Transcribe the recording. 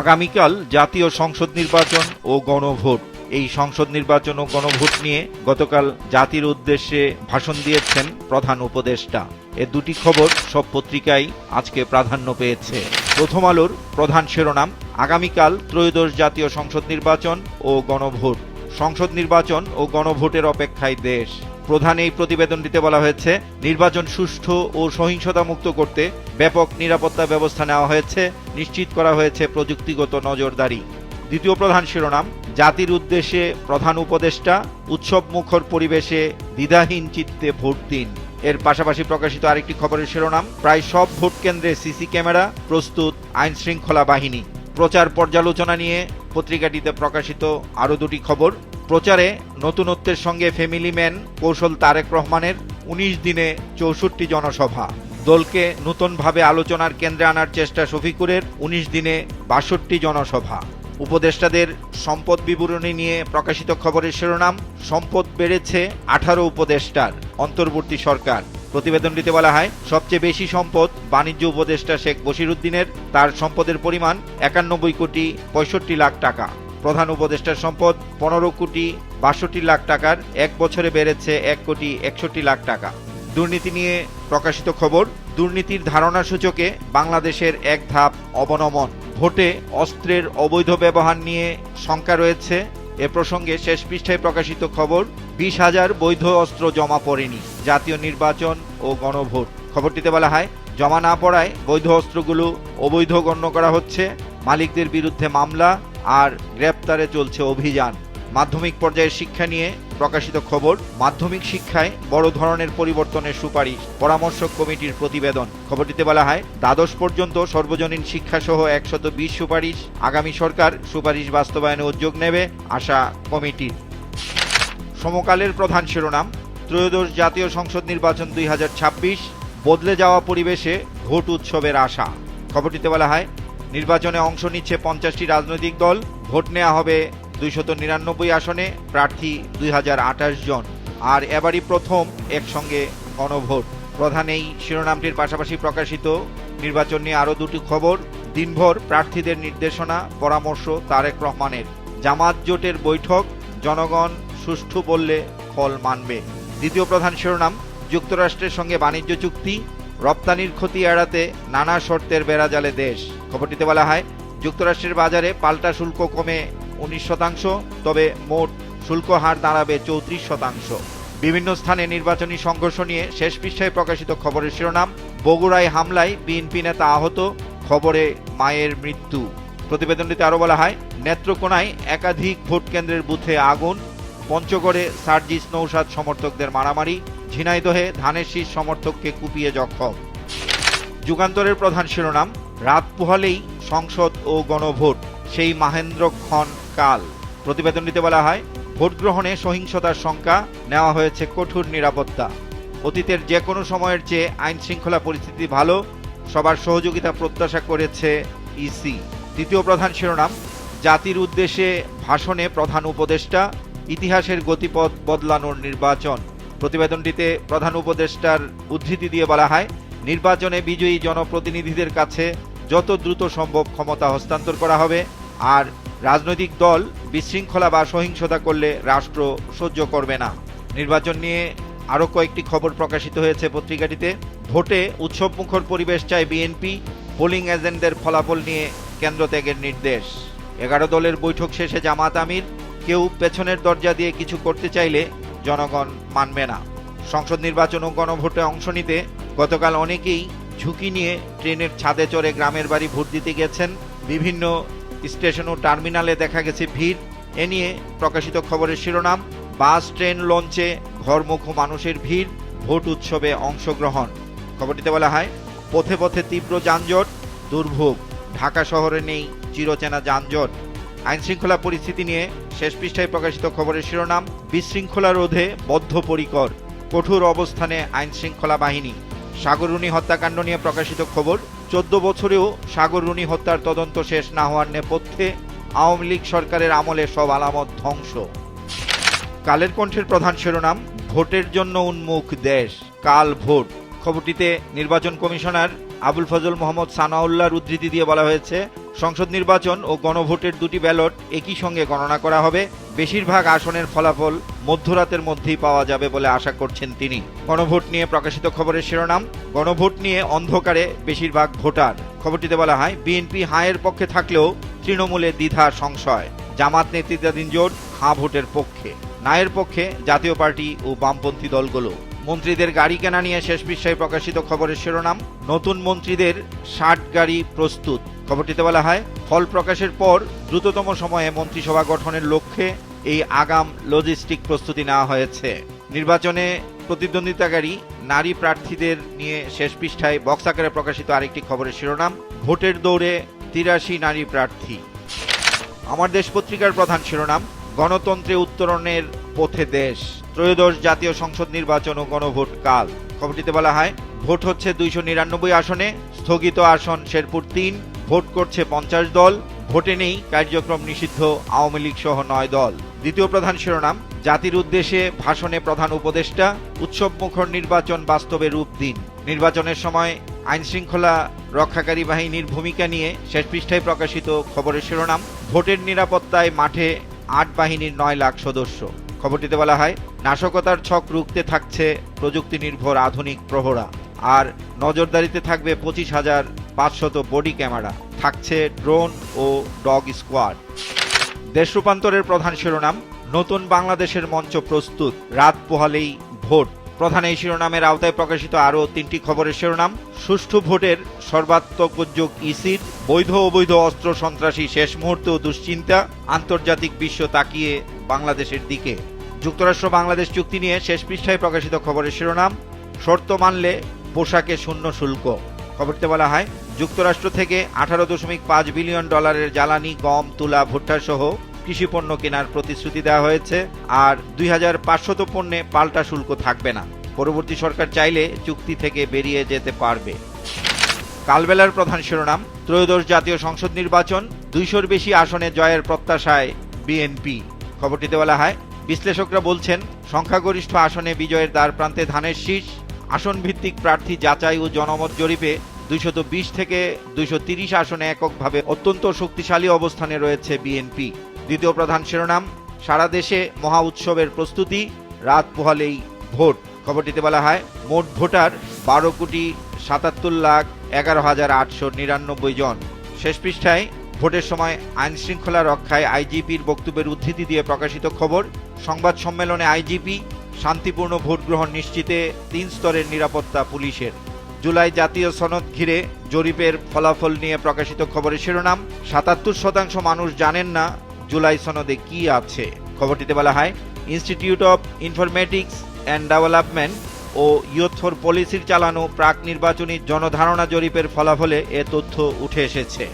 আগামীকাল জাতীয় সংসদ নির্বাচন ও গণভোট। এই সংসদ নির্বাচন ও গণভোট নিয়ে গতকাল জাতির উদ্দেশ্যে ভাষণ দিয়েছেন প্রধান উপদেষ্টা। এ দুটি খবর সব পত্রিকায় আজকে প্রাধান্য পেয়েছে। প্রথম আলোর প্রধান শিরোনাম, আগামীকাল ত্রয়োদশ জাতীয় সংসদ নির্বাচন ও গণভোট। সংসদ নির্বাচন ও গণভোটের অপেক্ষায় দেশ। প্রধান এই প্রতিবেদনটিতে বলা হয়েছে, নির্বাচন সুষ্ঠু ও সহিংসতা মুক্ত করতে ব্যাপক নিরাপত্তা ব্যবস্থা নেওয়া হয়েছে, নিশ্চিত করা হয়েছে প্রযুক্তিগত নজরদারি। দ্বিতীয় প্রধান শিরোনাম, জাতির উদ্দেশ্যে প্রধান উপদেষ্টা, উৎসব মুখর পরিবেশে দ্বিধাহীন চিত্তে ভোট দিন। এর পাশাপাশি প্রকাশিত আরেকটি খবরের শিরোনাম, প্রায় সব ভোট কেন্দ্রে সিসি ক্যামেরা, প্রস্তুত আইন শৃঙ্খলা বাহিনী। প্রচার পর্যালোচনা নিয়ে পত্রিকাটিতে প্রকাশিত আরও দুটি খবর। প্রচারে নতুনত্বের সঙ্গে ফ্যামিলি ম্যান কৌশল তারেক রহমানের ১৯ দিনে ৬৪ জনসভা। দলকে নতুনভাবে আলোচনার কেন্দ্রে আনার চেষ্টা শফিকুরের, ১৯ দিনে ৬২ জনসভা। উপদেষ্টাদের সম্পদ বিবরণী নিয়ে প্রকাশিত খবরের শিরোনাম, সম্পদ বেড়েছে ১৮ উপদেষ্টার, অন্তর্বর্তী সরকার। প্রতিবেদনটিতে বলা হয়, সবচেয়ে বেশি সম্পদ বাণিজ্য উপদেষ্টা শেখ বশিরউদ্দিনের, তার সম্পদের পরিমাণ ৯১ কোটি ৬৫ লাখ টাকা। প্রধান উপদেষ্টার সম্পদ ১৫ কোটি ৬২ লাখ টাকার, এক বছরে বেড়েছে ১ কোটি ৬১ লাখ টাকা। দুর্নীতি নিয়ে প্রকাশিত খবর, দুর্নীতির ধারণা সূচকে বাংলাদেশের এক ধাপ অবনমন। ভোটে অস্ত্রের অবৈধ ব্যবহার নিয়ে শঙ্কা রয়েছে। এ প্রসঙ্গে শেষ পৃষ্ঠায় প্রকাশিত খবর, ২০,০০০ বৈধ অস্ত্র জমা পড়েনি, জাতীয় নির্বাচন ও গণভোট। খবরটিতে বলা হয়, জমা না পড়ায় বৈধ অস্ত্রগুলো অবৈধ গণ্য করা হচ্ছে, মালিকদের বিরুদ্ধে মামলা আর গ্রেপ্তারে চলছে অভিযান। মাধ্যমিক পর্যায়ের শিক্ষা নিয়ে প্রকাশিত খবর, মাধ্যমিক শিক্ষায় বড় ধরনের পরিবর্তনের সুপারিশ, পরামর্শক কমিটির প্রতিবেদন। খবরটিতে বলা হয়, দ্বাদশ পর্যন্ত সর্বজনীন শিক্ষা সহ ১২০ সুপারিশ, আগামী সরকার সুপারিশ বাস্তবায়নে উদ্যোগ নেবে, আশা কমিটির। সমকালের প্রধান শিরোনাম, ত্রয়োদশ জাতীয় সংসদ নির্বাচন ২০২৬, বদলে যাওয়া পরিবেশে ভোট উৎসবের আশা। খবরটিতে বলা হয়, নির্বাচনে অংশ নিচ্ছে ৫০টি রাজনৈতিক দল, ভোট নেওয়া হবে ২৯৯ আসনে, প্রার্থী ২০২৮ জন। আর এবারই প্রথম একসঙ্গে গণভোট। প্রধান এই শিরোনামটির পাশাপাশি প্রকাশিত নির্বাচন নিয়ে আরও দুটি খবর। দিনভর প্রার্থীদের নির্দেশনা, পরামর্শ তারেক রহমানের। জামাত জোটের বৈঠক, জনগণ সুষ্ঠু বললে ফল মানবে। দ্বিতীয় প্রধান শিরোনাম, যুক্তরাষ্ট্রের সঙ্গে বাণিজ্য চুক্তি, রপ্তানির ক্ষতি এড়াতে নানা শর্তের বেড়াজালে দেশ। খবরটিতে বলা হয়, যুক্তরাষ্ট্রের বাজারে পাল্টা শুল্ক কমে ১৯%, তবে মোট শুল্ক হার দাঁড়াবে ৩৪%। বিভিন্ন স্থানে নির্বাচনী সংঘর্ষ নিয়ে শেষ পৃষ্ঠায় প্রকাশিত খবরের শিরোনাম, বগুড়ায় হামলায় বিএনপি নেতা আহত, খবরে মায়ের মৃত্যু। প্রতিবেদনটিতে আরও বলা হয়, নেত্রকোনায় একাধিক ভোট কেন্দ্রের বুথে আগুন, পঞ্চগড়ে সার্জিস নৌসাদ সমর্থকদের মারামারি, ঝিনাইদহে ধানের শীষ সমর্থককে কুপিয়ে জখম। যুগান্তরের প্রধান শিরোনাম, রাত পোহালেই সংসদ ও গণভোট, সেই মাহেন্দ্রক্ষণ কাল। প্রতিবেদনটিতে বলা হয়, ভোট গ্রহণে সহিংসতার শঙ্কা, নেওয়া হয়েছে কঠোর নিরাপত্তা। অতীতের যে কোনো সময়ের চেয়ে আইন শৃঙ্খলা পরিস্থিতি ভালো, সবার সহযোগিতা প্রত্যাশা করেছে ইসি। তৃতীয় প্রধান শিরোনাম, জাতির উদ্দেশ্যে ভাষণে প্রধান উপদেষ্টা, ইতিহাসের গতিপথ বদলানোর নির্বাচন। প্রতিবেদনটিতে প্রধান উপদেষ্টার উদ্ধৃতি দিয়ে বলা হয়, নির্বাচনে বিজয়ী জনপ্রতিনিধিদের কাছে যত দ্রুত সম্ভব ক্ষমতা হস্তান্তর করা হবে, আর রাজনৈতিক দল বিশৃঙ্খলা বা সহিংসতা করলে রাষ্ট্র সহ্য করবে না। নির্বাচন নিয়ে আরও কয়েকটি খবর প্রকাশিত হয়েছে পত্রিকাটিতে। ভোটে উৎসবমুখর পরিবেশ চায় বিএনপি, পোলিং এজেন্টদের ফলাফল নিয়ে কেন্দ্র ত্যাগের নির্দেশ। ১১ দলের বৈঠক শেষে জামাত আমির, কেউ পেছনের দরজা দিয়ে কিছু করতে চাইলে জনগণ মানবে না। সংসদ নির্বাচন ও গণভোটে অংশ নিতে গতকাল অনেকেই ঝুঁকি নিয়ে ট্রেনের ছাদে চড়ে গ্রামের বাড়ি ভোট দিতে গেছেন। বিভিন্ন স্টেশন ও টার্মিনালে দেখা গেছে ভিড়। এ নিয়ে প্রকাশিত খবরের শিরোনাম, বাস, ট্রেন, লঞ্চে ঘরমুখো মানুষের ভিড়, ভোট উৎসবে অংশগ্রহণ। খবরটিতে বলা হয়, পথে পথে তীব্র যানজট, দুর্ভোগ, ঢাকা শহরে নেই চিরচেনা যানজট। আইনশৃঙ্খলা পরিস্থিতি নিয়ে শেষ পৃষ্ঠায় প্রকাশিত খবরের শিরোনাম, বিশৃঙ্খলা রোধে বদ্ধপরিকর, কঠোর অবস্থানে আইনশৃঙ্খলা বাহিনী। সাগররুনি হত্যাকাণ্ড নিয়ে প্রকাশিত খবর, ১৪ বছরেও সাগররুনি হত্যার তদন্ত শেষ না হওয়ার নেপথ্যে আওয়ামী লীগ সরকারের আমলে সব আলামত ধ্বংস। কালের কণ্ঠের প্রধান শিরোনাম, ভোটের জন্য উন্মুখ দেশ, কাল ভোট। খবরটিতে নির্বাচন কমিশনার আবুল ফজল মোহাম্মদ সানাউল্লাহর উদ্ধৃতি দিয়ে বলা হয়েছে, সংসদ নির্বাচন ও গণভোটের দুটি ব্যালট একই সঙ্গে গণনা করা হবে। বেশিরভাগ আসনের ফলাফল মধ্যরাতের মধ্যেই পাওয়া যাবে বলে আশা করছেন তিনি। গণভোট নিয়ে প্রকাশিত খবরের শিরোনাম, গণভোট নিয়ে অন্ধকারে বেশিরভাগ ভোটার। খবরটিতে বলা হয়, বিএনপি হাঁয়ের পক্ষে থাকলেও তৃণমূলে দ্বিধা সংশয়। জামাত নেতৃত্বাধীন জোট হাঁ ভোটের পক্ষে, নায়ের পক্ষে জাতীয় পার্টি ও বামপন্থী দলগুলো। মন্ত্রীদের গাড়ি কেনা নিয়ে শেষ পৃষ্ঠায় প্রকাশিত খবরের শিরোনাম, নতুন মন্ত্রীদের 60 গাড়ি প্রস্তুত। খবরটিতে বলা হয়, ফল প্রকাশের পর দ্রুততম সময়ে মন্ত্রিসভা গঠনের লক্ষ্যে এই আগাম লজিস্টিক প্রস্তুতি নেওয়া হয়েছে। নির্বাচনে প্রতিদ্বন্দ্বিতাকারী নারী প্রার্থীদের নিয়ে শেষ পৃষ্ঠায় বক্স আকারে প্রকাশিত আরেকটি খবরের শিরোনাম, ভোটের দৌড়ে 83 নারী প্রার্থী। আমার দেশ পত্রিকার প্রধান শিরোনাম, গণতন্ত্রে উত্তরণের পথে দেশ, ত্রয়োদশ জাতীয় সংসদ নির্বাচন ও গণভোট কাল। খবরটিতে বলা হয়, ভোট হচ্ছে 299 আসনে, স্থগিত আসন শেরপুর 3, ভোট করছে 50 দল, ভোটে নেই কার্যক্রম নিষিদ্ধ আওয়ামী লীগ সহ 9 দল। দ্বিতীয় প্রধান শিরোনাম, জাতির উদ্দেশ্যে ভাষণে প্রধান উপদেষ্টা, উৎসবমুখর নির্বাচন বাস্তবে রূপ দিন। নির্বাচনের সময় আইনশৃঙ্খলা রক্ষাকারী বাহিনীর ভূমিকা নিয়ে শেষ পৃষ্ঠায় প্রকাশিত খবরের শিরোনাম, ভোটের নিরাপত্তায় মাঠে 8 বাহিনীর 9 লাখ সদস্য। খবরটিতে বলা হয়, নাশকতার ছক রুখতে থাকছে প্রযুক্তি নির্ভর আধুনিক প্রহরা, আর নজরদারিতে থাকবে 25,500 বডি ক্যামেরা, থাকছে ড্রোন ও ডগ স্কোয়াড। দেশ রূপান্তরের প্রধান শিরোনাম, নতুন বাংলাদেশের মঞ্চ প্রস্তুত, রাত পোহালেই ভোট। প্রধান এই শিরোনামের আওতায় প্রকাশিত আরও 3টি খবরের শিরোনাম, সুষ্ঠু ভোটের সর্বাত্মক উদ্যোগ ইসির, বৈধ অবৈধ অস্ত্র সন্ত্রাসী শেষ মুহূর্তে ও দুশ্চিন্তা, আন্তর্জাতিক বিশ্ব তাকিয়ে বাংলাদেশের দিকে। যুক্তরাষ্ট্র বাংলাদেশ চুক্তি নিয়ে শেষ পৃষ্ঠায় প্রকাশিত খবরের শিরোনাম, শর্ত মানলে পোশাকে শূন্য শুল্ক। খবরটিতে বলা হয়, যুক্তরাষ্ট্র থেকে $18.5 বিলিয়ন জ্বালানি, গম, তুলা, ভুট্টা সহ কৃষিপণ্য কেনার প্রতিশ্রুতি দেওয়া হয়েছে, আর 2500 পণ্যে পাল্টা শুল্ক থাকবে না। পরবর্তী সরকার চাইলে চুক্তি থেকে বেরিয়ে যেতে পারবে। কালবেলার প্রধান শিরোনাম, ত্রয়োদশ জাতীয় সংসদ নির্বাচন, 200-র বেশি আসনে জয়ের প্রত্যাশায় বিএনপি। খবরটিতে বলা হয়, বিশ্লেষকরা বলছেন, সংখ্যাগরিষ্ঠ আসনে বিজয়ের দ্বার প্রান্তে ধানের শীষ। আসন ভিত্তিক প্রার্থী যাচাই ও জনমত জরিপে 220 থেকে 230 আসনে এককভাবে অত্যন্ত শক্তিশালী অবস্থানে রয়েছে বিএনপি। দ্বিতীয় প্রধান শিরোনাম, সারা দেশে মহা উৎসবের প্রস্তুতি, রাত পোহালেই ভোট। খবরটিতে বলা হয়, মোট ভোটার 12,77,11,899 জন। শেষ পৃষ্ঠায় ভোটের সময় আইন শৃঙ্খলা রক্ষায় আইজিপির বক্তব্যের উদ্ধৃতি দিয়ে প্রকাশিত খবর, সংবাদ সম্মেলনে আইজিপি, শান্তিপূর্ণ ভোট গ্রহণ নিশ্চিতে 3 স্তরের নিরাপত্তা পুলিশের। জুলাই জাতীয় সনদ ঘিরে জরিপের ফলাফল নিয়ে প্রকাশিত খবরের শিরোনাম, 77% মানুষ জানেন না জুলাই সনদে কি আছে। খবরটিতে বলা হয়, institute of informatics and development ও ইউথ ফর পলিসির চালানো প্রাক নির্বাচনী জনধারণা জরিপের ফলাফলে এ তথ্য উঠে এসেছে।